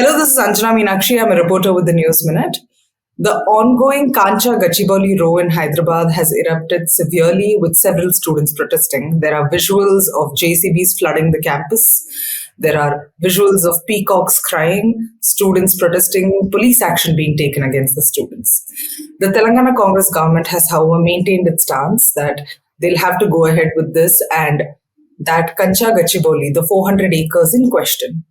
Hello, this is Anjana Meenakshi. I'm a reporter with the News Minute. The ongoing Kancha Gachibowli row in Hyderabad has erupted severely with several students protesting. There are visuals of JCBs flooding the campus. There are visuals of peacocks crying, students protesting, police action being taken against the students. The Telangana Congress government has, however, maintained its stance that they'll have to go ahead with this and that Kancha Gachibowli, the 400 acres in question,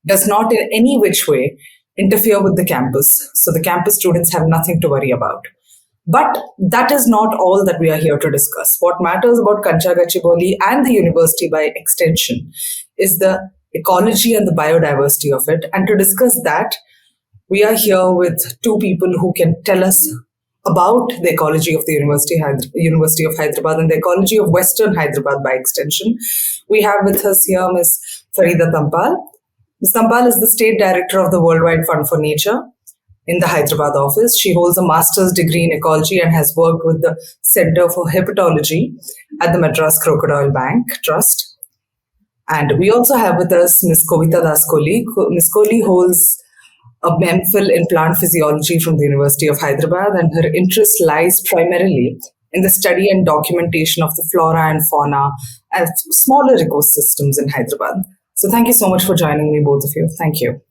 does not in any which way interfere with the campus. So the campus students have nothing to worry about. But that is not all that we are here to discuss. What matters about Kancha Gachibowli and the university by extension is the ecology and the biodiversity of it. And to discuss that, we are here with two people who can tell us about the ecology of the University of Hyderabad and the ecology of Western Hyderabad by extension. We have with us here Ms. Farida Tampal. Ms. Tampal is the State Director of the Worldwide Fund for Nature in the Hyderabad office. She holds a master's degree in ecology and has worked with the Center for Hepatology at the Madras Crocodile Bank Trust. And we also have with us Ms. Kobita Dass Kolli. Ms. Kolli holds a MPhil in plant physiology from the University of Hyderabad, and her interest lies primarily in the study and documentation of the flora and fauna and smaller ecosystems in Hyderabad. So thank you so much for joining me, both of you. Thank you.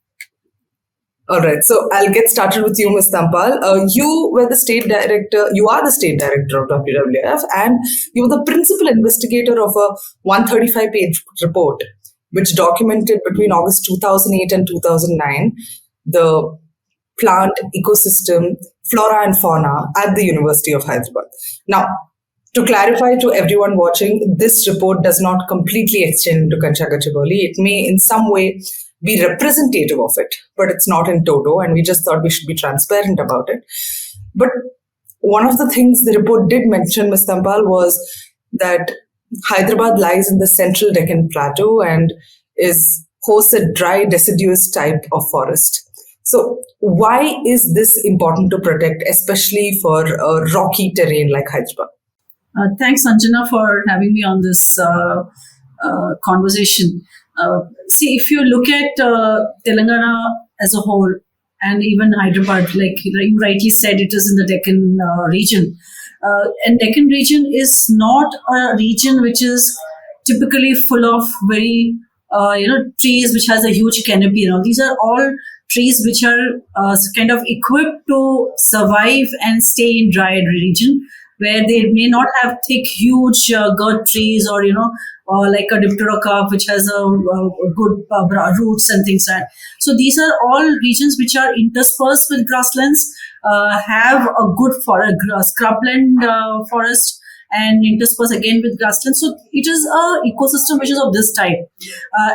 All right, so I'll get started with you, Ms. Tampal. You are the State Director of WWF, and you were the principal investigator of a 135-page report which documented between August 2008 and 2009 the plant ecosystem, flora and fauna at the University of Hyderabad. Now, to clarify to everyone watching, this report does not completely extend to Kancha Gachibowli. It may in some way be representative of it, but it's not in toto, and we just thought we should be transparent about it. But one of the things the report did mention, Ms. Tampal, was that Hyderabad lies in the central Deccan Plateau and hosts a dry, deciduous type of forest. So why is this important to protect, especially for a rocky terrain like Hyderabad? Thanks, Anjana, for having me on this conversation. See, if you look at Telangana as a whole, and even Hyderabad, like you rightly said, it is in the Deccan region. And Deccan region is not a region which is typically full of very, trees which has a huge canopy. These are all trees which are kind of equipped to survive and stay in dry region, where they may not have thick, huge girt trees or, like a dipterocarp, which has a good roots and things like that. So these are all regions which are interspersed with grasslands, have a good scrubland forest, and interspersed again with grassland. So it is a ecosystem which is of this type.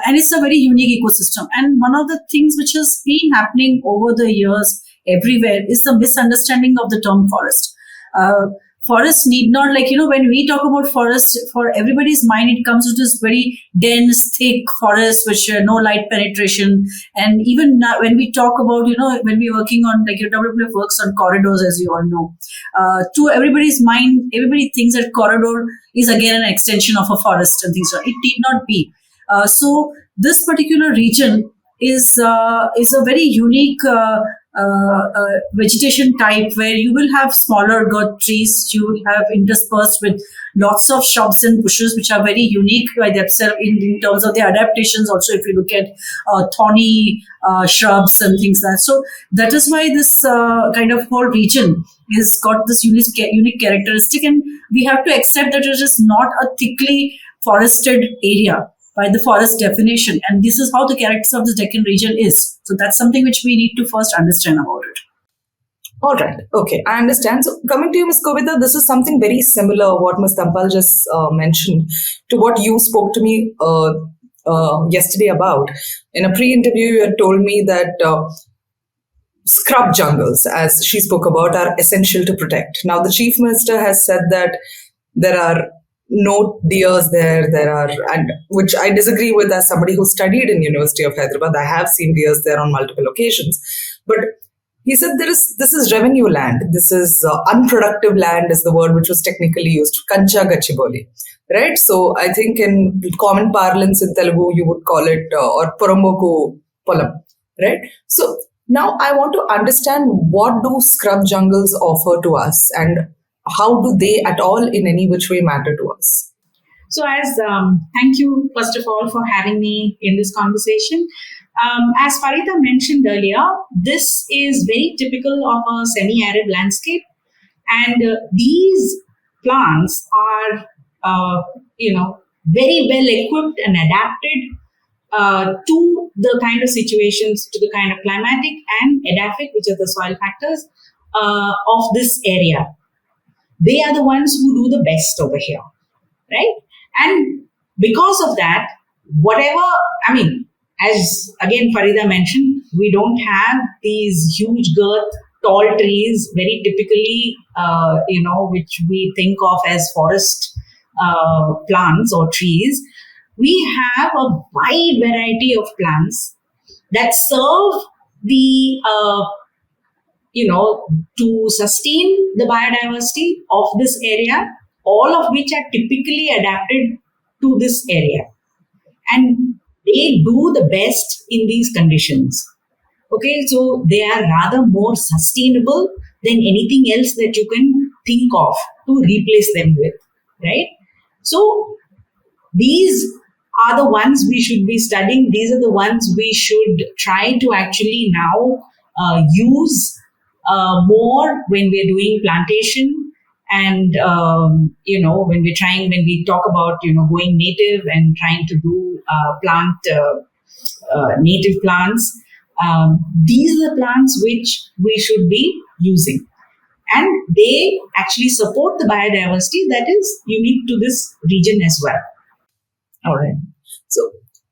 And it's a very unique ecosystem. And one of the things which has been happening over the years everywhere is the misunderstanding of the term forest. Forest need not, when we talk about forest, for everybody's mind, it comes with this very dense, thick forest, which no light penetration. And even now, when we talk about, when we're working on, WWF works on corridors, as you all know, to everybody's mind, everybody thinks that corridor is again an extension of a forest and things like that. It need not be. So this particular region is a very unique vegetation type, where you will have smaller girt trees, you will have interspersed with lots of shrubs and bushes which are very unique by themselves in terms of their adaptations. Also, if you look at thorny shrubs and things like that. So that is why this kind of whole region has got this unique characteristic, and we have to accept that it is not a thickly forested area by the forest definition. And this is how the character of this Deccan region is. So that's something which we need to first understand about it. All right. Okay, I understand. So coming to you, Ms. Kobita, this is something very similar, what Ms. Tampal just mentioned, to what you spoke to me yesterday about. In a pre-interview, you had told me that scrub jungles, as she spoke about, are essential to protect. Now, the Chief Minister has said that there are no deers there, and which I disagree with as somebody who studied in University of Hyderabad. I have seen deers there on multiple occasions. But he said this is revenue land. This is unproductive land is the word which was technically used, Kancha Gachibowli. Right? So I think in common parlance in Telugu, you would call it, or Poromboku Polam. right? So now I want to understand, what do scrub jungles offer to us, and how do they at all in any which way matter to us? So, as thank you first of all for having me in this conversation. As Farida mentioned earlier, this is very typical of a semi-arid landscape, and these plants are, very well equipped and adapted to the kind of situations, to the kind of climatic and edaphic, which are the soil factors of this area. They are the ones who do the best over here, right? And because of that, whatever, I mean, as again Farida mentioned, we don't have these huge girth, tall trees, very typically, which we think of as forest plants or trees. We have a wide variety of plants that serve the to sustain the biodiversity of this area, all of which are typically adapted to this area. And they do the best in these conditions. Okay, so they are rather more sustainable than anything else that you can think of to replace them with, right? So these are the ones we should be studying. These are the ones we should try to actually now use more when we're doing plantation, and when we talk about going native and trying to do plant native plants. These are the plants which we should be using, and they actually support the biodiversity that is unique to this region as well. All right. So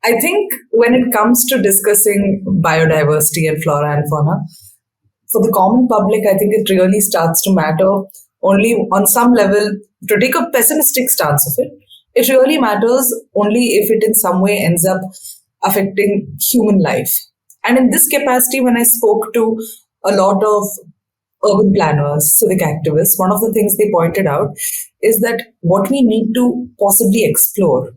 I think when it comes to discussing biodiversity and flora and fauna, for the common public, I think it really starts to matter only on some level. To take a pessimistic stance of it, it really matters only if it in some way ends up affecting human life. And in this capacity, when I spoke to a lot of urban planners, civic activists, one of the things they pointed out is that what we need to possibly explore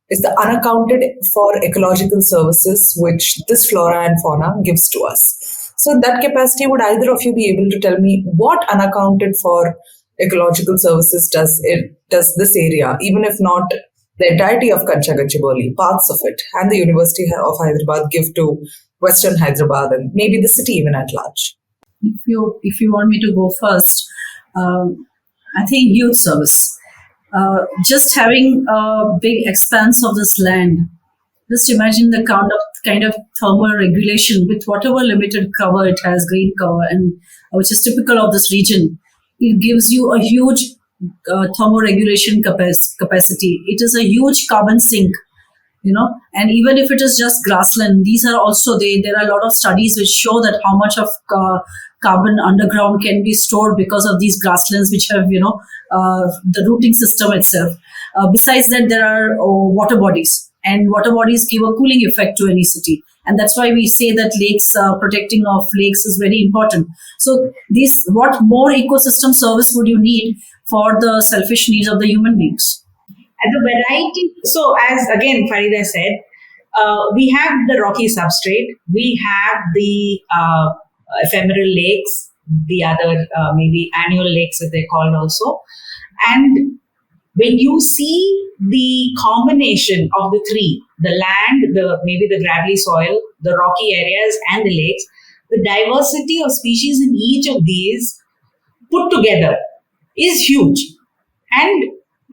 is the unaccounted for ecological services which this flora and fauna gives to us. So in that capacity, would either of you be able to tell me what unaccounted for ecological services does this area, even if not the entirety of Kancha Gachibowli, parts of it, and the University of Hyderabad give to Western Hyderabad and maybe the city even at large? If you want me to go first, I think youth service. Just having a big expanse of this land. Just imagine the kind of thermal regulation with whatever limited cover it has, green cover, and which is typical of this region. It gives you a huge thermoregulation capacity. It is a huge carbon sink, and even if it is just grassland, these are also there are a lot of studies which show that how much of carbon underground can be stored because of these grasslands which have the rooting system itself. Besides that, there are water bodies, and water bodies give a cooling effect to any city, and that's why we say that lakes, protecting of lakes is very important. So what more ecosystem service would you need for the selfish needs of the human beings? And the variety, so as again Farida said, we have the rocky substrate, we have the ephemeral lakes, the other maybe annual lakes as they're called also. And when you see the combination of the three, the land, maybe the gravelly soil, the rocky areas and the lakes, the diversity of species in each of these put together is huge. And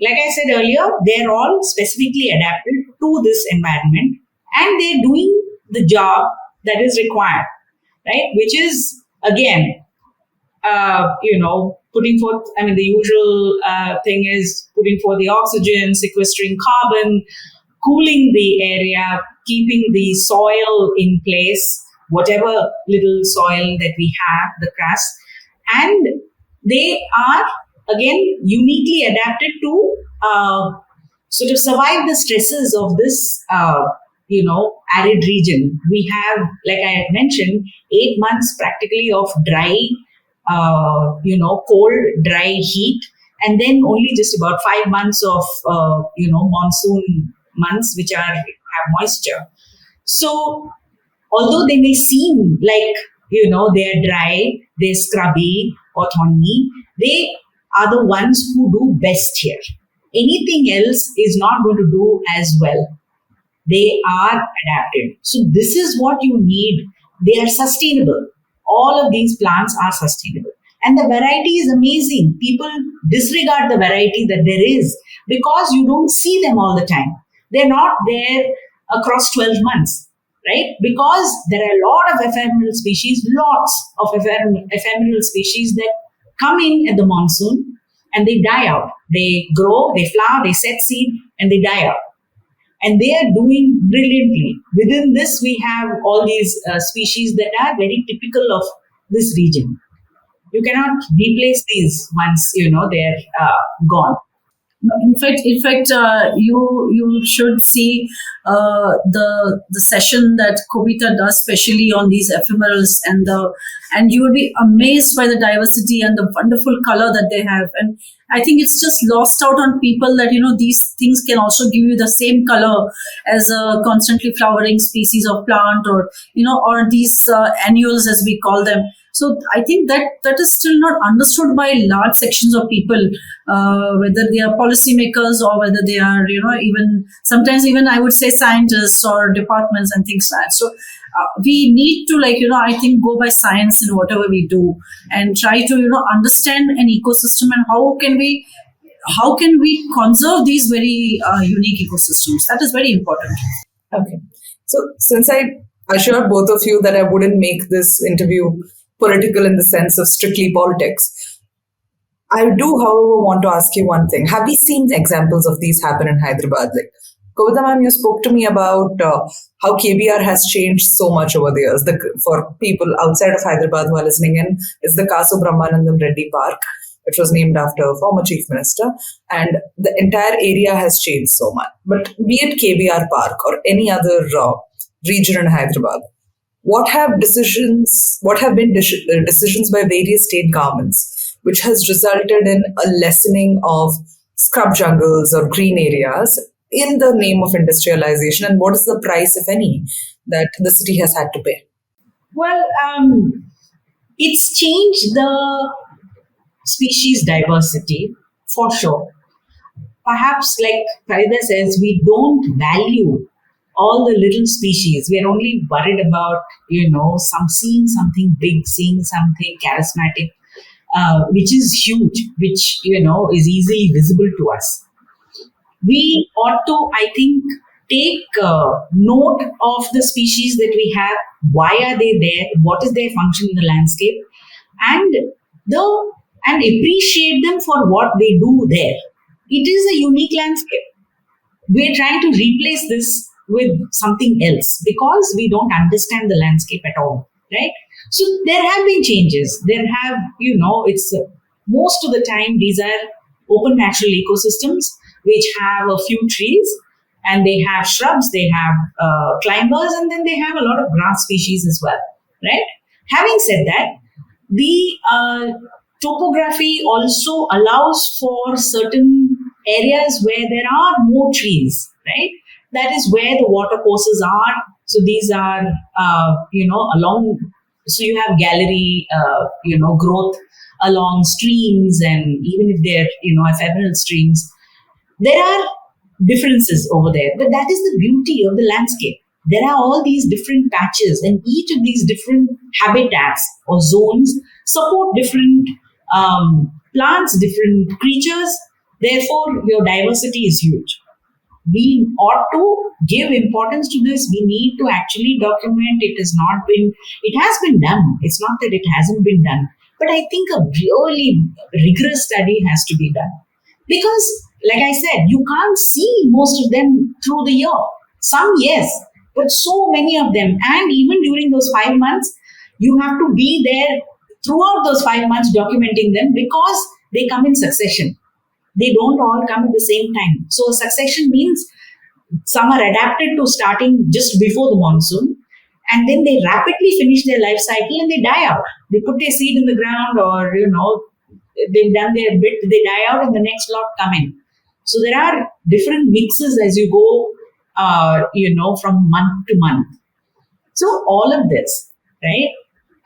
like I said earlier, they're all specifically adapted to this environment, and they're doing the job that is required, right? Which is, again, putting forth, the usual thing is putting forth the oxygen, sequestering carbon, cooling the area, keeping the soil in place, whatever little soil that we have, the crust. And they are, again, uniquely adapted to sort of survive the stresses of this, arid region. We have, like I had mentioned, 8 months practically of dry, cold, dry heat, and then only just about 5 months of, monsoon months, which have moisture. So Although they may seem like, they're dry, they're scrubby or thorny, they are the ones who do best here. Anything else is not going to do as well. They are adapted. So this is what you need. They are sustainable. All of these plants are sustainable. And the variety is amazing. People disregard the variety that there is because you don't see them all the time. They're not there across 12 months, right? Because there are a lot of ephemeral species, lots of ephemeral species that come in at the monsoon and they die out. They grow, they flower, they set seed, and they die out. And they are doing brilliantly. Within this, we have all these species that are very typical of this region. You cannot replace these once they're gone. In fact, you should see the session that Kobita does, especially on these ephemerals, and you will be amazed by the diversity and the wonderful color that they have. And I think it's just lost out on people that these things can also give you the same color as a constantly flowering species of plant, or these annuals as we call them. So I think that is still not understood by large sections of people, whether they are policymakers or whether they are, even sometimes even I would say scientists or departments and things like that. So we need to I think go by science in whatever we do and try to, understand an ecosystem and how can we conserve these very unique ecosystems. That is very important. Okay. So since I assured both of you that I wouldn't make this interview political in the sense of strictly politics, I do, however, want to ask you one thing. Have we seen examples of these happen in Hyderabad? Like, Kobita ma'am, you spoke to me about how KBR has changed so much over the years. For people outside of Hyderabad who are listening in, is the Kasu Brahmanandam Reddy Park, which was named after a former chief minister. And the entire area has changed so much. But be it KBR Park or any other region in Hyderabad, what have been decisions by various state governments which has resulted in a lessening of scrub jungles or green areas in the name of industrialization, and what is the price, if any, that the city has had to pay? Well, it's changed the species diversity for sure. Perhaps, like Farida says, we don't value all the little species. We are only worried about, seeing something big, seeing something charismatic, which is huge, which, is easily visible to us. We ought to, I think, take note of the species that we have. Why are they there? What is their function in the landscape? And appreciate them for what they do there. It is a unique landscape. We're trying to replace this with something else because we don't understand the landscape at all, right? So there have been changes. There have, it's most of the time these are open natural ecosystems which have a few trees and they have shrubs, they have climbers, and then they have a lot of grass species as well, right? Having said that, the topography also allows for certain areas where there are more trees, right? That is where the water courses are. So these are, along, so you have gallery, growth along streams, and even if they're, ephemeral streams, there are differences over there. But that is the beauty of the landscape. There are all these different patches, and each of these different habitats or zones support different plants, different creatures. Therefore, your diversity is huge. We ought to give importance to this. We need to actually document. It has been done. It's not that it hasn't been done. But I think a really rigorous study has to be done. Because, like I said, you can't see most of them through the year. Some, yes, but so many of them. And even during those 5 months, you have to be there throughout those 5 months documenting them because they come in succession. They don't all come at the same time. So succession means some are adapted to starting just before the monsoon, and then they rapidly finish their life cycle and they die out. They put their seed in the ground, or they've done their bit, they die out and the next lot come in. So there are different mixes as you go, from month to month. So all of this, right?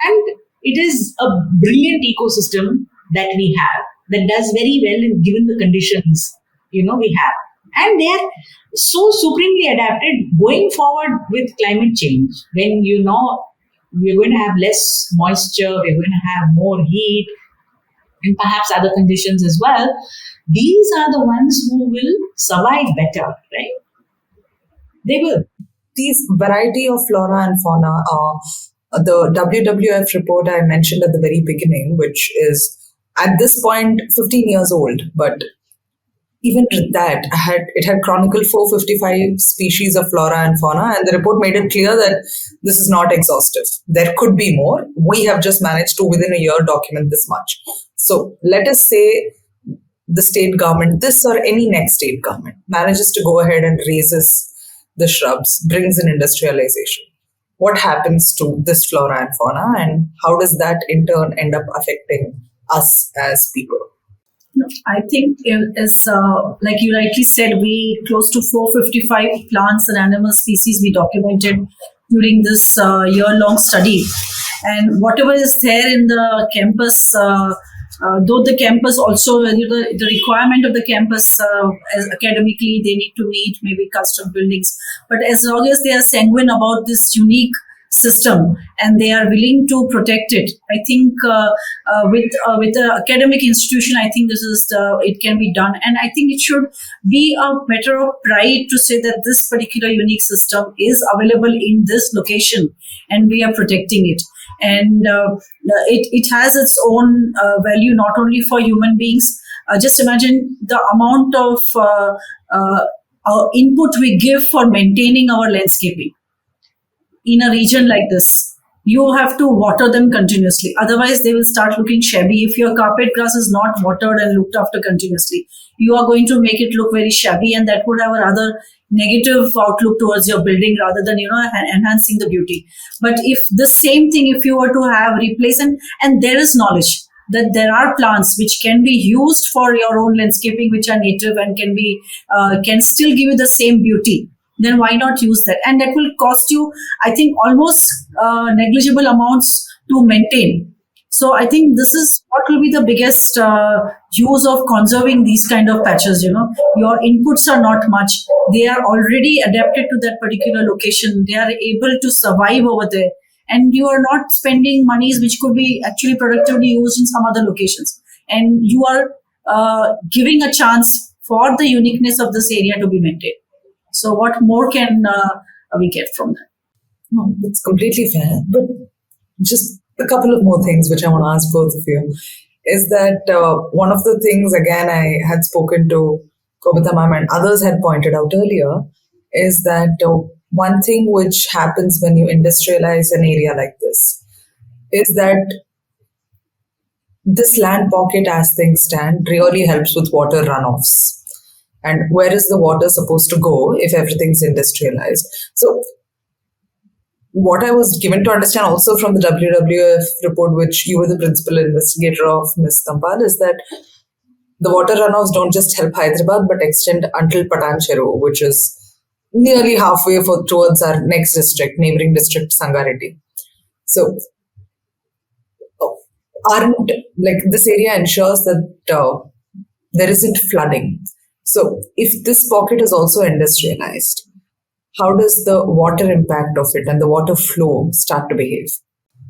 And it is a brilliant ecosystem that we have that does very well in given the conditions, we have. And they are so supremely adapted going forward with climate change. When we're going to have less moisture, we're going to have more heat, and perhaps other conditions as well. These are the ones who will survive better, right? They will. These variety of flora and fauna are the WWF report I mentioned at the very beginning, which is at this point 15 years old, but even with that, it had chronicled 455 species of flora and fauna, and the report made it clear that this is not exhaustive. There could be more. We have just managed to, within a year, document this much. So let us say the state government, this or any next state government, manages to go ahead and raises the shrubs, brings in industrialization. What happens to this flora and fauna, and how does that in turn end up affecting us as people? I think, as like you rightly said, we close to 455 plants and animal species we documented during this year-long study. And whatever is there in the campus, though the campus also, the requirement of the campus as academically, they need to meet maybe custom buildings. But as long as they are sanguine about this unique system and they are willing to protect it, I think with the academic institution, I think it can be done. And I think it should be a matter of pride to say that this particular unique system is available in this location and we are protecting it. And it has its own value not only for human beings. Just imagine the amount of input we give for maintaining our landscaping. In a region like this, you have to water them continuously. Otherwise, they will start looking shabby. If your carpet grass is not watered and looked after continuously, you are going to make it look very shabby, and that would have a rather negative outlook towards your building rather than enhancing the beauty. But if the same thing, if you were to have replace, and there is knowledge that there are plants which can be used for your own landscaping, which are native and can still give you the same beauty, then why not use that? And that will cost you, I think, almost negligible amounts to maintain. So I think this is what will be the biggest use of conserving these kind of patches. Your inputs are not much. They are already adapted to that particular location. They are able to survive over there. And you are not spending monies which could be actually productively used in some other locations. And you are giving a chance for the uniqueness of this area to be maintained. So what more can we get from that? No, that's completely fair. But just a couple of more things which I want to ask both of you is that one of the things, again, I had spoken to Kobita ma'am and others had pointed out earlier is that one thing which happens when you industrialize an area like this is that this land pocket as things stand really helps with water runoffs. And where is the water supposed to go if everything's industrialized? So what I was given to understand also from the WWF report, which you were the principal investigator of, Ms. Tampal, is that the water runoffs don't just help Hyderabad, but extend until Patancheru, which is nearly halfway towards our next district, neighboring district, Sangareddy. So this area ensures that there isn't flooding. So if this pocket is also industrialized, how does the water impact of it and the water flow start to behave?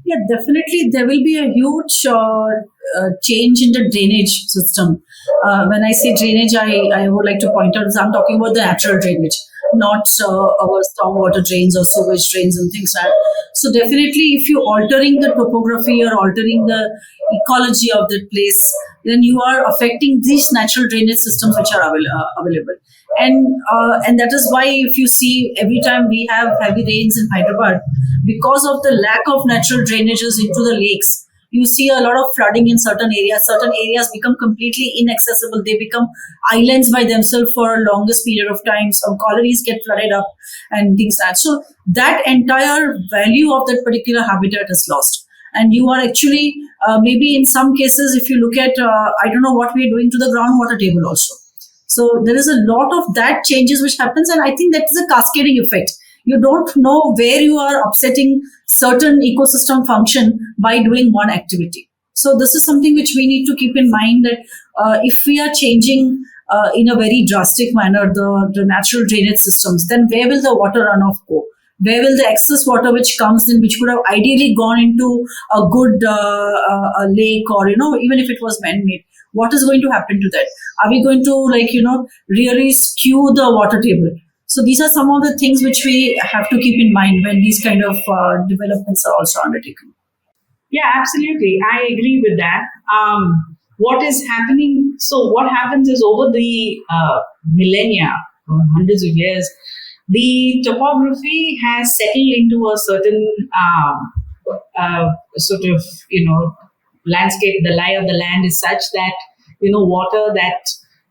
Yeah, definitely there will be a huge change in the drainage system. When I say drainage, I would like to point out, I'm talking about the natural drainage, not our stormwater drains or sewage drains and things like that. So definitely if you're altering the topography or altering the ecology of that place, then you are affecting these natural drainage systems which are available. And that is why if you see every time we have heavy rains in Hyderabad, because of the lack of natural drainages into the lakes, you see a lot of flooding in certain areas. Certain areas become completely inaccessible. They become islands by themselves for a longest period of time. Some colonies get flooded up and things like that. So that entire value of that particular habitat is lost. And you are actually, maybe in some cases, if you look at, I don't know what we are doing to the groundwater table also. So there is a lot of that changes which happens. And I think that is a cascading effect. You don't know where you are upsetting certain ecosystem function by doing one activity. So this is something which we need to keep in mind, that if we are changing in a very drastic manner the natural drainage systems, then where will the water runoff go? Where will the excess water which comes in, which could have ideally gone into a good a lake, or even if it was man-made, what is going to happen to that? Are we going to really skew the water table? So these are some of the things which we have to keep in mind when these kind of developments are also undertaken. Yeah, absolutely. I agree with that. What is happening? So, what happens is over the millennia, hundreds of years, the topography has settled into a certain sort of, landscape. The lie of the land is such that, water that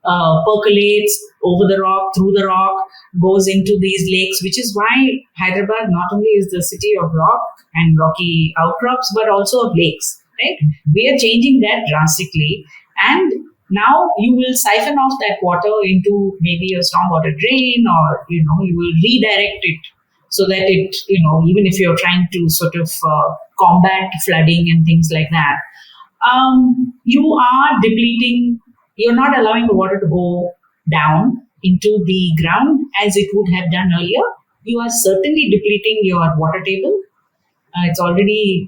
percolates over the rock, through the rock, goes into these lakes, which is why Hyderabad not only is the city of rock and rocky outcrops, but also of lakes, right? We are changing that drastically. And now you will siphon off that water into maybe a stormwater drain, or, you will redirect it so that it, even if you're trying to sort of combat flooding and things like that, you are depleting, you're not allowing the water to go down into the ground as it would have done earlier. You are certainly depleting your water table. It's already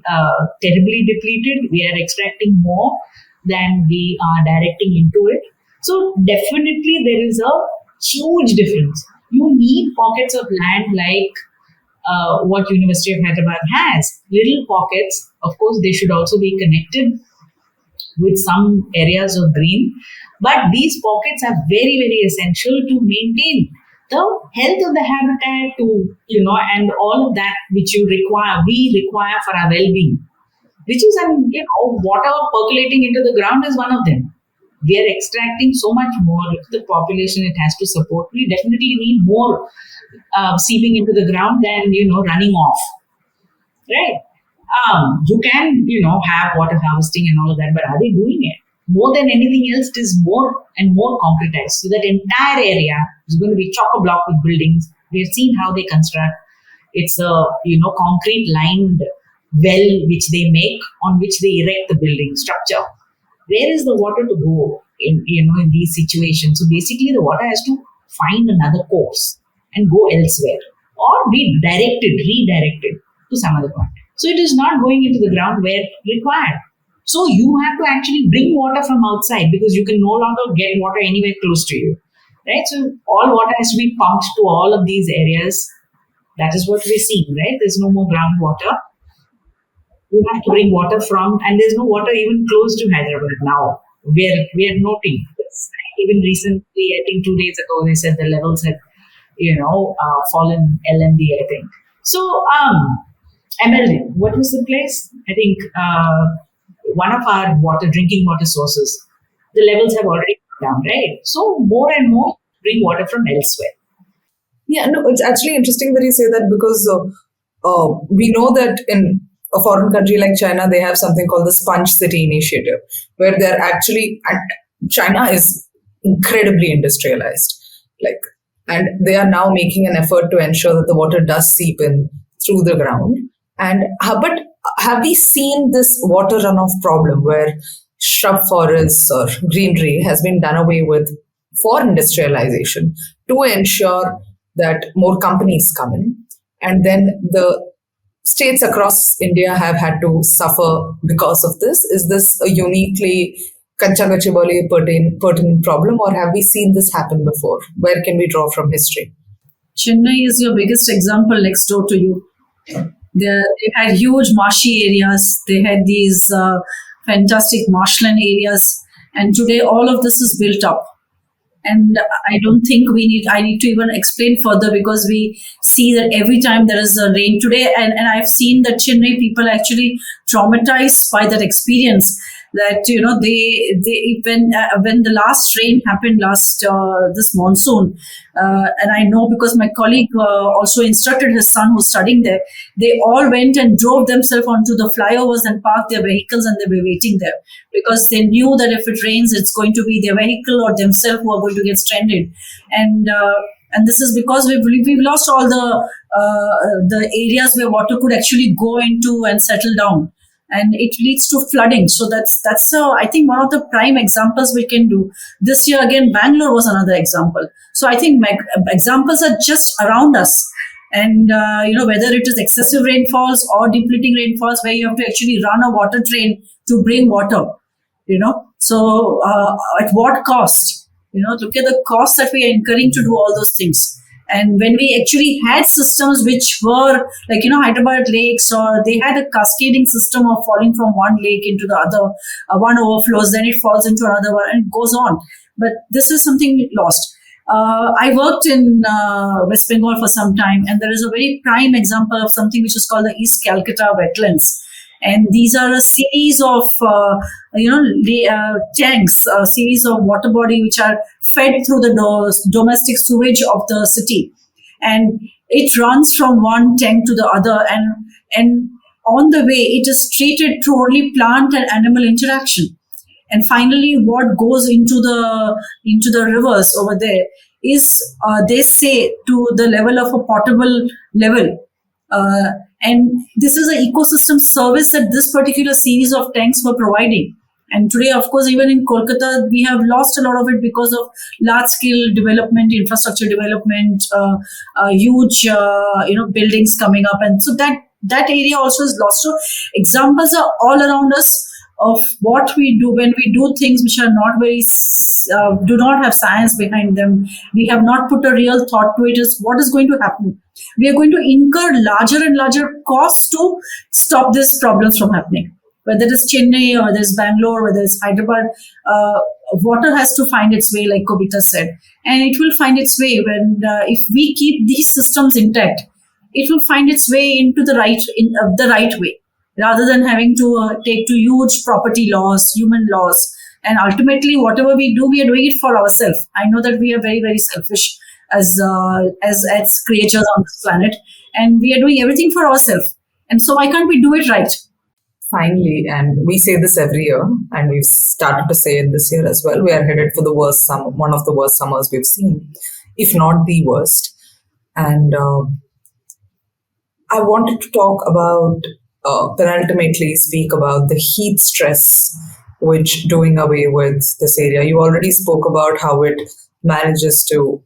terribly depleted. We are extracting more than we are directing into it. So definitely there is a huge difference. You need pockets of land like what University of Hyderabad has. Little pockets, of course, they should also be connected with some areas of green. But these pockets are very, very essential to maintain the health of the habitat, and all of that which we require for our well-being, which is, water percolating into the ground is one of them. We are extracting so much more. Look at the population it has to support. We definitely need more seeping into the ground than, running off, right? You can, have water harvesting and all of that, but are they doing it? More than anything else, it is more and more concretized. So that entire area is going to be chock-a-block with buildings. We've seen how they construct. It's a, concrete lined well which they make, on which they erect the building structure. Where is the water to go in these situations? So basically the water has to find another course and go elsewhere, or be redirected to some other point. So it is not going into the ground where required. So you have to actually bring water from outside, because you can no longer get water anywhere close to you, right? So all water has to be pumped to all of these areas. That is what we're seeing, right? There's no more groundwater. You have to bring water from, and there's no water even close to Hyderabad now. We're noting this. Even recently, I think 2 days ago, they said the levels had, fallen LMD, I think. So, MLD, what was the place? I think one of our drinking water sources, the levels have already come down, right? So more and more bring water from elsewhere. Yeah, no, it's actually interesting that you say that, because we know that in a foreign country like China, they have something called the Sponge City Initiative, where they're actually, and China is incredibly industrialized, and they are now making an effort to ensure that the water does seep in through the ground. And but have we seen this water runoff problem where shrub forests or greenery has been done away with for industrialization to ensure that more companies come in, and then the states across India have had to suffer because of this? Is this a uniquely Kancha Gachibowli pertinent problem, or have we seen this happen before? Where can we draw from history? Chennai is your biggest example next door to you. They had huge marshy areas. They had these fantastic marshland areas. And today all of this is built up. And I don't think I need to even explain further, because we see that every time there is a rain today, and I've seen that Chennai people actually traumatized by that experience, that, they when the last rain happened this monsoon, and I know because my colleague also instructed his son who's studying there, they all went and drove themselves onto the flyovers and parked their vehicles, and they were waiting there, because they knew that if it rains, it's going to be their vehicle or themselves who are going to get stranded. And And this is because we've lost all the areas where water could actually go into and settle down, and it leads to flooding. So that's I think one of the prime examples we can do. This year again, Bangalore was another example. So I think examples are just around us. And whether it is excessive rainfalls or depleting rainfalls, where you have to actually run a water train to bring water, so at what cost? Look at the cost that we are incurring to do all those things. And when we actually had systems which were like, Hyderabad lakes, or they had a cascading system of falling from one lake into the other, one overflows, then it falls into another one, and it goes on. But this is something lost. I worked in West Bengal for some time, and there is a very prime example of something which is called the East Calcutta wetlands. And these are a series of, tanks, a series of water body which are fed through the domestic sewage of the city. And it runs from one tank to the other. And on the way, it is treated through only plant and animal interaction. And finally, what goes into the rivers over there is, they say, to the level of a potable level. And this is an ecosystem service that this particular series of tanks were providing. And today, of course, even in Kolkata, we have lost a lot of it because of large-scale development, infrastructure development, huge, buildings coming up, and so that area also is lost. So examples are all around us of what we do when we do things which are not very, do not have science behind them. We have not put a real thought to it. Is what is going to happen? We are going to incur larger and larger costs to stop these problems from happening. Whether it is Chennai, or whether it's Bangalore, whether it's Hyderabad, water has to find its way, like Kobita said. And it will find its way when, if we keep these systems intact, it will find its way into the right way, rather than having to take to huge property loss, human loss. And ultimately, whatever we do, we are doing it for ourselves. I know that we are very, very selfish as creatures on this planet, and we are doing everything for ourselves. And so why can't we do it right? Finally, and we say this every year, and we've started to say it this year as well, we are headed for the worst summer, one of the worst summers we've seen, if not the worst. And I wanted to talk about, penultimately speak about the heat stress which doing away with this area. You already spoke about how it manages to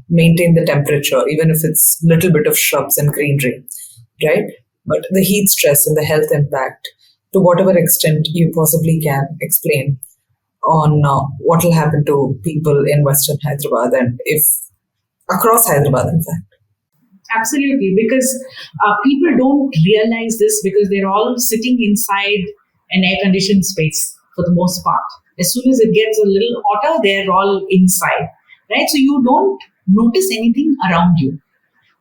maintain the temperature, even if it's little bit of shrubs and greenery, right? But the heat stress and the health impact, to whatever extent you possibly can explain on what will happen to people in Western Hyderabad, and if across Hyderabad, in fact. Absolutely, because people don't realize this because they're all sitting inside an air-conditioned space for the most part. As soon as it gets a little hotter, they're all inside, right? So you don't notice anything around you.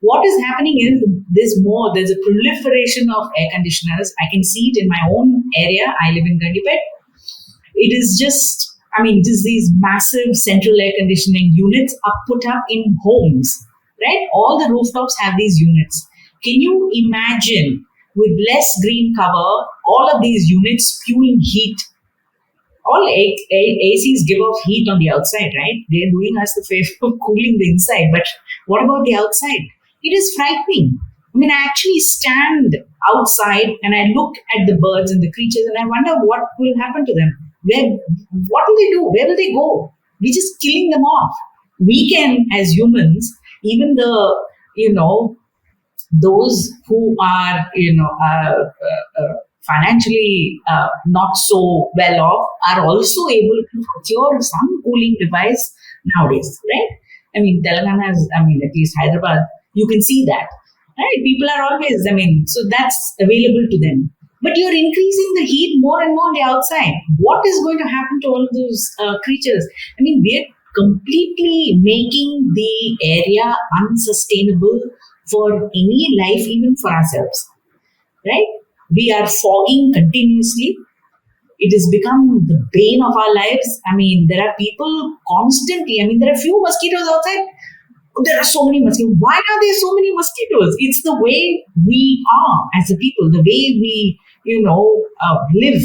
What is happening is there's a proliferation of air conditioners. I can see it in my own area. I live in Gandipet. It is just these massive central air conditioning units are put up in homes, right? All the rooftops have these units. Can you imagine, with less green cover, all of these units spewing heat? All ACs give off heat on the outside, right? They're doing us the favor of cooling the inside. But what about the outside? It is frightening. I actually stand outside and I look at the birds and the creatures and I wonder what will happen to them. What will they do? Where will they go? We're just killing them off. We can, as humans, even those who are, financially not so well off, are also able to procure some cooling device nowadays, right? Telangana has, at least Hyderabad, you can see that, right? People are always, so that's available to them. But you're increasing the heat more and more on the outside. What is going to happen to all of those creatures? We're completely making the area unsustainable for any life, even for ourselves, right? We are fogging continuously. It has become the bane of our lives. There are people constantly, there are few mosquitoes outside. There are so many mosquitoes. Why are there so many mosquitoes? It's the way we are as a people, the way we, live.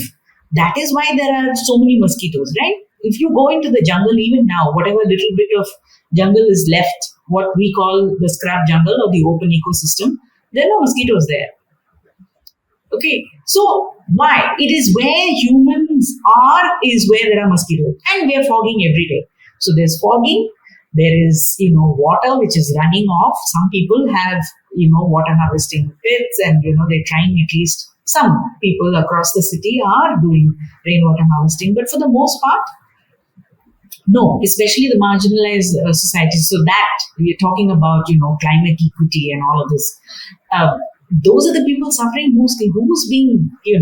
That is why there are so many mosquitoes, right? If you go into the jungle, even now, whatever little bit of jungle is left, what we call the scrap jungle or the open ecosystem, there are no mosquitoes there. Okay, so why? It is where humans are, is where there are mosquitoes, and we are fogging every day. So there's fogging, there is water which is running off. Some people have water harvesting pits, and they're trying, at least some people across the city are doing rainwater harvesting, but for the most part, no, especially the marginalized societies. So that we're talking about, climate equity and all of this. Those are the people suffering mostly. Who's being, you're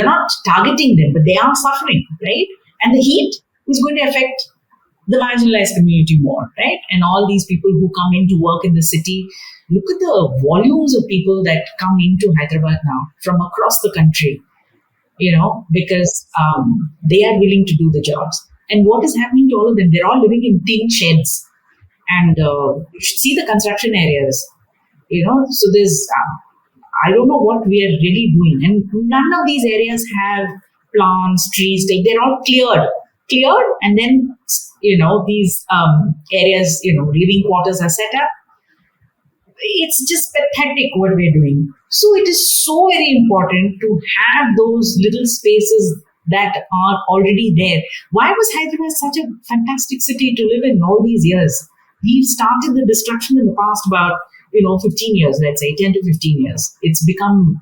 not targeting them, but they are suffering, right? And the heat is going to affect the marginalized community more, right? And all these people who come in to work in the city. Look at the volumes of people that come into Hyderabad now from across the country, because they are willing to do the jobs. And what is happening to all of them? They're all living in tin sheds. And you should see the construction areas, so there's, I don't know what we are really doing. And none of these areas have plants, trees, they're all cleared, and then, these areas, living quarters are set up. It's just pathetic what we're doing. So it is so very important to have those little spaces that are already there. Why was Hyderabad such a fantastic city to live in all these years? We've started the destruction in the past about 15 years, let's say 10 to 15 years. It's become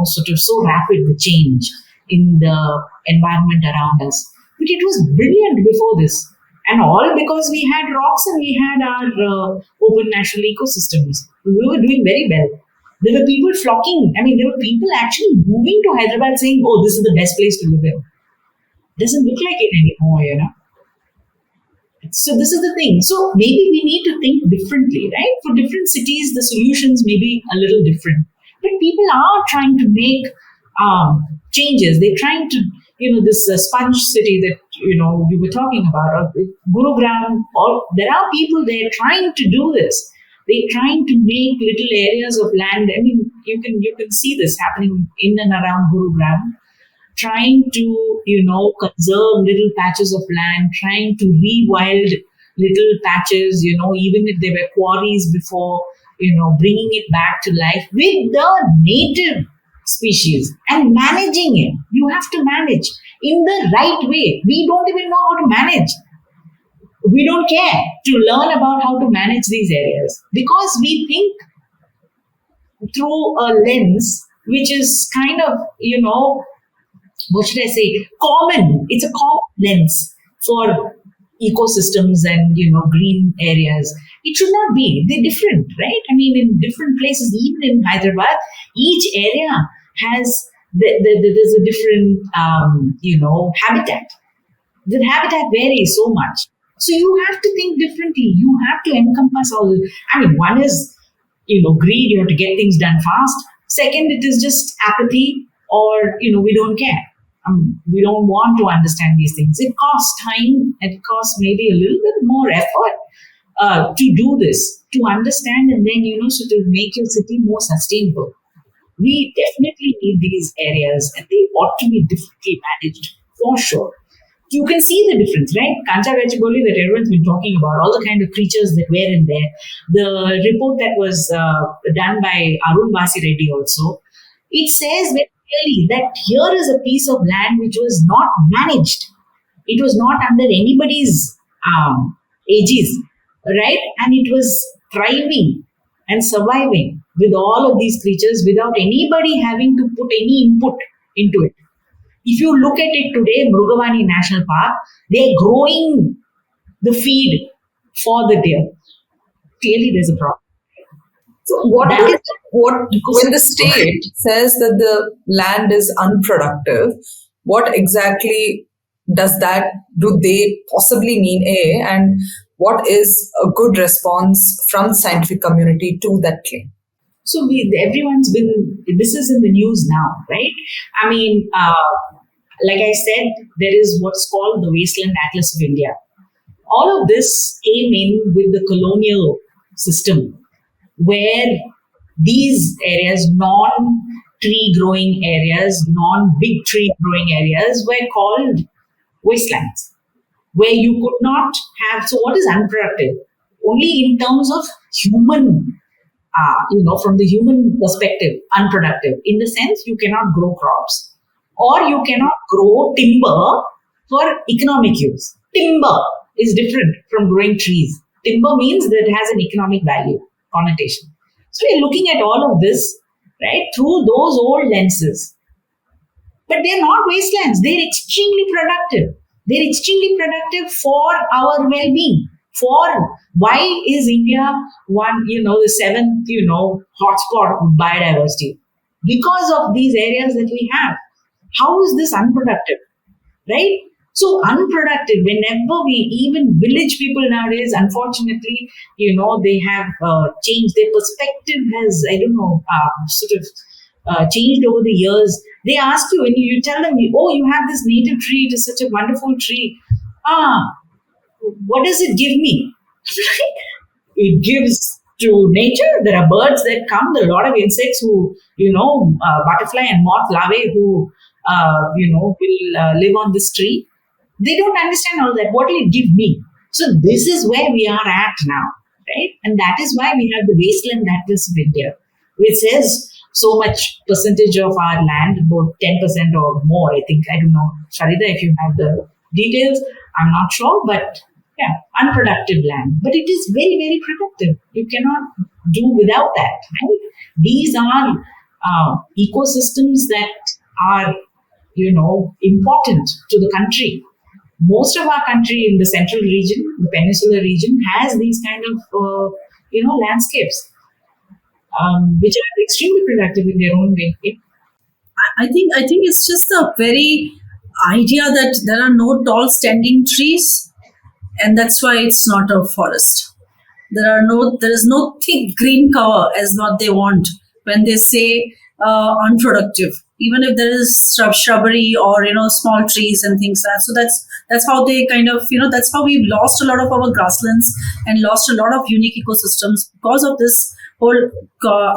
sort of so rapid, the change in the environment around us. But it was brilliant before this. And all because we had rocks and we had our open natural ecosystems. We were doing very well. There were people flocking. There were people actually moving to Hyderabad saying, oh, this is the best place to live in. Doesn't look like it anymore, So this is the thing. So maybe we need to think differently, right? For different cities, the solutions may be a little different. But people are trying to make changes. They're trying to, this sponge city that, you were talking about, or Gurugram, or there are people there trying to do this. They're trying to make little areas of land. You can see this happening in and around Gurugram, trying to, conserve little patches of land, trying to rewild little patches, even if they were quarries before, bringing it back to life with the native species and managing it. You have to manage in the right way. We don't even know how to manage. We don't care to learn about how to manage these areas because we think through a lens which is kind of, what should I say, common. It's a common lens for ecosystems and, green areas. It should not be. They're different, right? In different places, even in Hyderabad, each area has, there's a different, habitat. The habitat varies so much. So you have to think differently. You have to encompass all this. One is, greed. You have to get things done fast. Second, it is just apathy or, we don't care. We don't want to understand these things. It costs time. It costs maybe a little bit more effort to do this, to understand and then, sort of make your city more sustainable. We definitely need these areas and they ought to be differently managed for sure. You can see the difference, right? Kancha Gachibowli that everyone's been talking about, all the kind of creatures that were in there. The report that was done by Arun Basi Reddy also, it says very clearly that here is a piece of land which was not managed. It was not under anybody's aegis, right? And it was thriving and surviving with all of these creatures without anybody having to put any input into it. If you look at it today, Mrugavani National Park, they're growing the feed for the deer. Clearly, there's a problem. So when the state says that the land is unproductive, what exactly do they possibly mean, A, and what is a good response from the scientific community to that claim? So this is in the news now, right? Like I said, there is what's called the Wasteland Atlas of India. All of this came in with the colonial system, where these areas, non-tree growing areas, non-big tree growing areas were called wastelands. where you could not have. So, what is unproductive? Only in terms of human, from the human perspective, unproductive. In the sense, you cannot grow crops or you cannot grow timber for economic use. Timber is different from growing trees. Timber means that it has an economic value connotation. So we're looking at all of this, right, through those old lenses. But they're not wastelands. They're extremely productive. They're extremely productive for our well-being. For why is India the seventh, hotspot of biodiversity? Because of these areas that we have. How is this unproductive? Right? So unproductive, whenever even village people nowadays, unfortunately, they have changed. Their perspective has, changed over the years. They ask you, when you tell them, oh, you have this native tree, it is such a wonderful tree. What does it give me? It gives to nature. There are birds that come, there are a lot of insects who, butterfly and moth larvae who, will live on this tree. They don't understand all that. What will it give me? So this is where we are at now, right? And that is why we have the wasteland atlas of India, which says so much percentage of our land, about 10% or more, I think. I don't know, Farida, if you have the details, I'm not sure, but yeah, unproductive land. But it is very, very productive. You cannot do without that, right? These are ecosystems that are, important to the country. Most of our country in the central region, the peninsular region, has these kind of, landscapes, which are extremely productive in their own way. I think it's just the very idea that there are no tall standing trees, and that's why it's not a forest. There is no thick green cover as what they want when they say unproductive. Even if there is shrubbery or small trees and things like that. So that's how they kind of that's how we've lost a lot of our grasslands and lost a lot of unique ecosystems because of this whole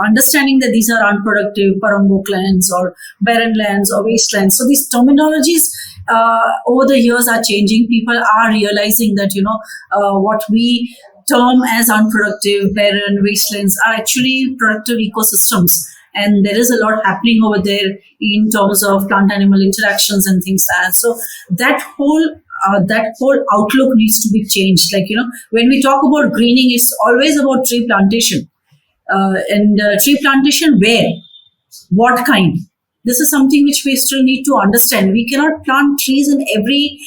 understanding that these are unproductive Parambok lands or barren lands or wastelands. So these terminologies over the years are changing. People are realizing that what we term as unproductive, barren, wastelands are actually productive ecosystems. And there is a lot happening over there in terms of plant-animal interactions and things like that. So that whole outlook needs to be changed. Like, when we talk about greening, it's always about tree plantation. And tree plantation where? What kind? This is something which we still need to understand. We cannot plant trees in every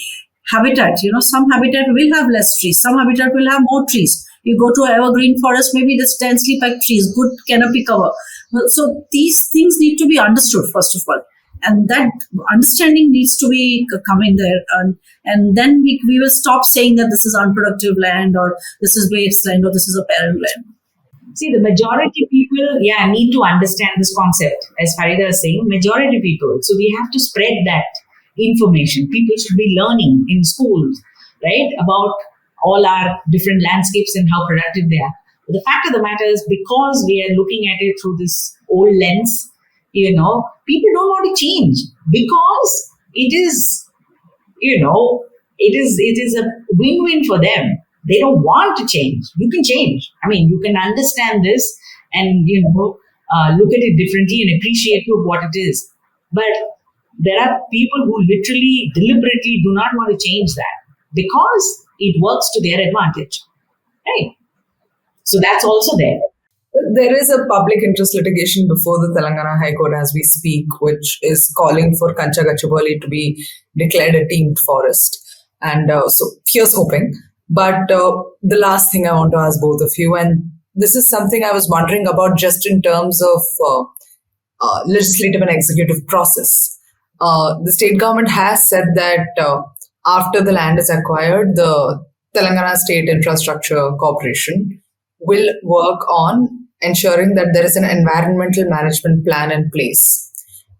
habitat. Some habitat will have less trees. Some habitat will have more trees. You go to evergreen forest, maybe that's densely packed trees, good canopy cover. So these things need to be understood, first of all. And that understanding needs to be coming there. And then we will stop saying that this is unproductive land or this is wasteland or this is a barren land. See, the majority people, need to understand this concept. As Farida is saying, majority people. So we have to spread that information. People should be learning in schools, right, about all our different landscapes and how productive they are. But the fact of the matter is, because we are looking at it through this old lens, people don't want to change because it is, it is a win-win for them. They don't want to change. You can change. I mean, you can understand this and, look at it differently and appreciate what it is. But there are people who literally, deliberately do not want to change that because it works to their advantage, right? So that's also there. There is a public interest litigation before the Telangana High Court as we speak, which is calling for Kancha Gachibowli to be declared a deemed forest. And so here's hoping. But the last thing I want to ask both of you, and this is something I was wondering about just in terms of legislative and executive process. The state government has said that after the land is acquired, the Telangana State Infrastructure Corporation will work on ensuring that there is an environmental management plan in place.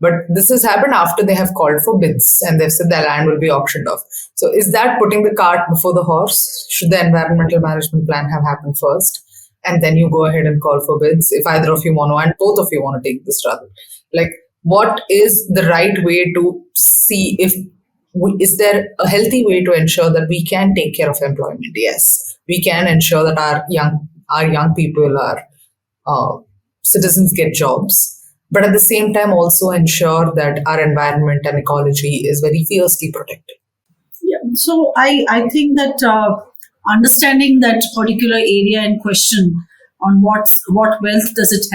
But this has happened after they have called for bids and they've said the land will be auctioned off. So is that putting the cart before the horse? Should the environmental management plan have happened first? And then you go ahead and call for bids if either of you want to, and both of you want to take this rather. Like, what is the right way to see if is there a healthy way to ensure that we can take care of employment? Yes, we can ensure that our young people, our citizens get jobs, but at the same time also ensure that our environment and ecology is very fiercely protected. Yeah. So I think that understanding that particular area in question on what wealth does it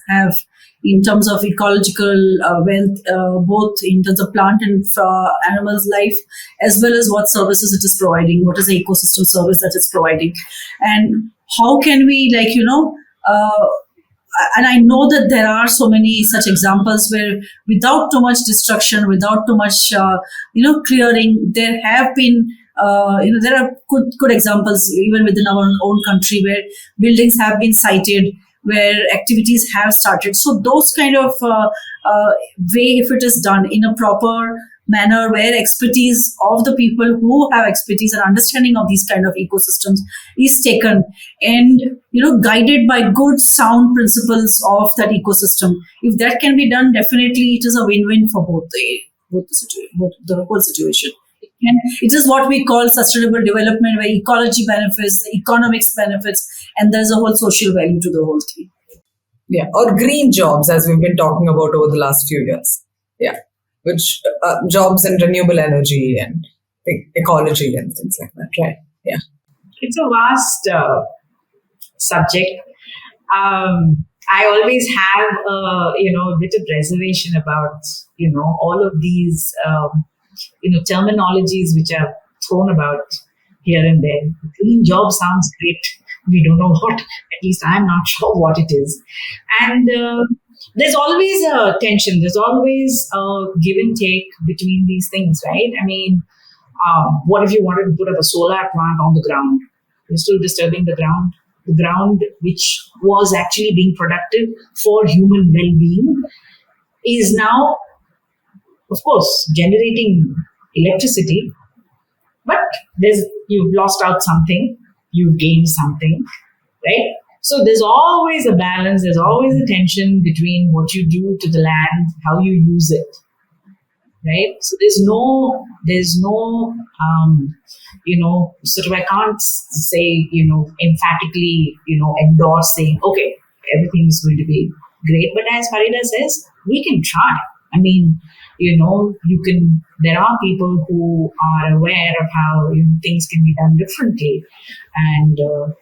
have in terms of ecological wealth, both in terms of plant and animals' life, as well as what services it is providing, what is the ecosystem service that it's providing, and how can we and I know that there are so many such examples where without too much destruction, without too much, clearing, there have been, there are good examples even within our own country where buildings have been sited, where activities have started. So those kind of way, if it is done in a proper manner, where expertise of the people who have expertise and understanding of these kind of ecosystems is taken, and guided by good sound principles of that ecosystem, if that can be done, definitely it is a win-win for both the whole situation. And it is what we call sustainable development, where ecology benefits, the economics benefits, and there's a whole social value to the whole thing. Yeah, or green jobs, as we've been talking about over the last few years. Yeah, which jobs in renewable energy and ecology and things like that, right? Yeah. It's a vast subject. I always have a bit of reservation about all of these terminologies which are thrown about here and there. Green job sounds great. We don't know what. At least I'm not sure what it is. And there's always a tension. There's always a give and take between these things, right? I mean, what if you wanted to put up a solar plant on the ground? You're still disturbing the ground. The ground, which was actually being productive for human well-being, is now, of course, generating electricity. But you've lost out something, you've gained something, right? So there's always a balance, there's always a tension between what you do to the land, how you use it, right? So there's no, sort of, I can't say, emphatically, endorse saying, okay, everything is going to be great. But as Farida says, we can try. I mean, there are people who are aware of how things can be done differently. And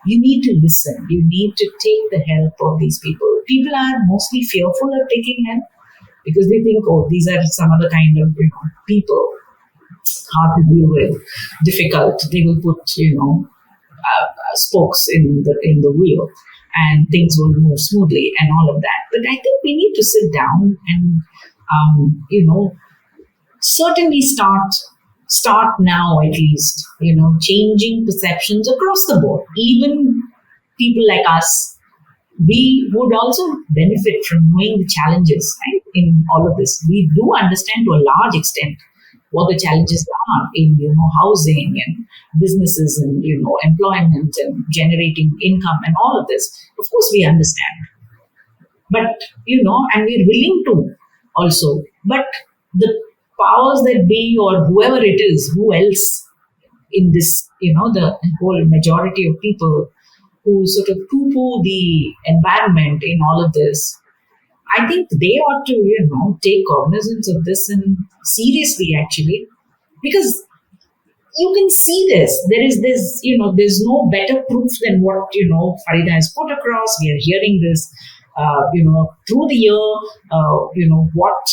you need to listen. You need to take the help of these people. People are mostly fearful of taking help because they think, oh, these are some other kind of people, hard to deal with, difficult. They will put, spokes in the wheel and things will move smoothly and all of that. But I think we need to sit down and certainly start now at least, changing perceptions across the board. Even people like us, we would also benefit from knowing the challenges, right, in all of this. We do understand to a large extent what the challenges are in, housing and businesses and, employment and generating income and all of this. Of course, we understand. But, and we're willing to also. But the powers that be or whoever it is, who else in this, the whole majority of people who sort of poo-poo the environment in all of this, I think they ought to, take cognizance of this and seriously actually, because you can see this. There is this, there's no better proof than what, Farida has put across. We are hearing this, through the year, what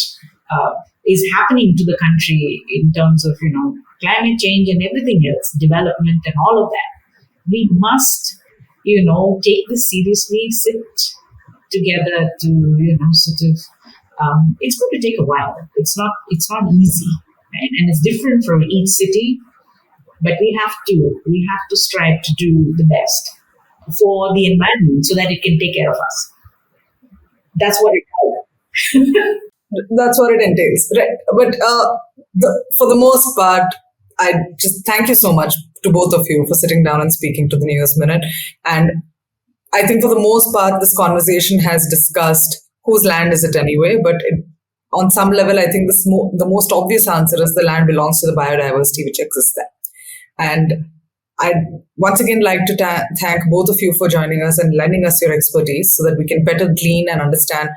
is happening to the country in terms of, climate change and everything else, development and all of that. We must, take this seriously, sit together to, sort of, it's going to take a while. It's not easy, right? And it's different from each city, but we have to strive to do the best for the environment so that it can take care of us. That's what it That's what it entails, right? But for the most part, I just thank you so much to both of you for sitting down and speaking to the News Minute. And I think for the most part, this conversation has discussed whose land is it anyway, but on some level, I think the most obvious answer is the land belongs to the biodiversity which exists there. And I'd once again like to thank both of you for joining us and lending us your expertise so that we can better glean and understand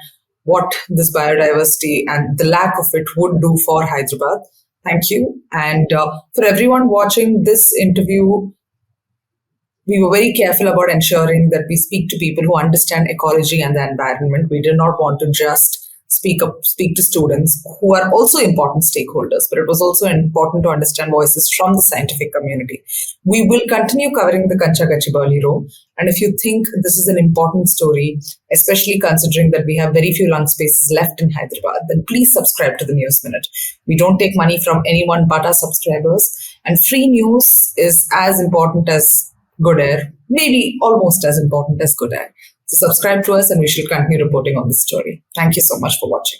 what this biodiversity and the lack of it would do for Hyderabad. Thank you. And for everyone watching this interview, we were very careful about ensuring that we speak to people who understand ecology and the environment. We did not want to just speak to students who are also important stakeholders, but it was also important to understand voices from the scientific community. We will continue covering the Kancha Gachibowli row. And if you think this is an important story, especially considering that we have very few lung spaces left in Hyderabad, then please subscribe to the News Minute. We don't take money from anyone but our subscribers. And free news is as important as good air, maybe almost as important as good air. So subscribe to us and we shall continue reporting on this story. Thank you so much for watching.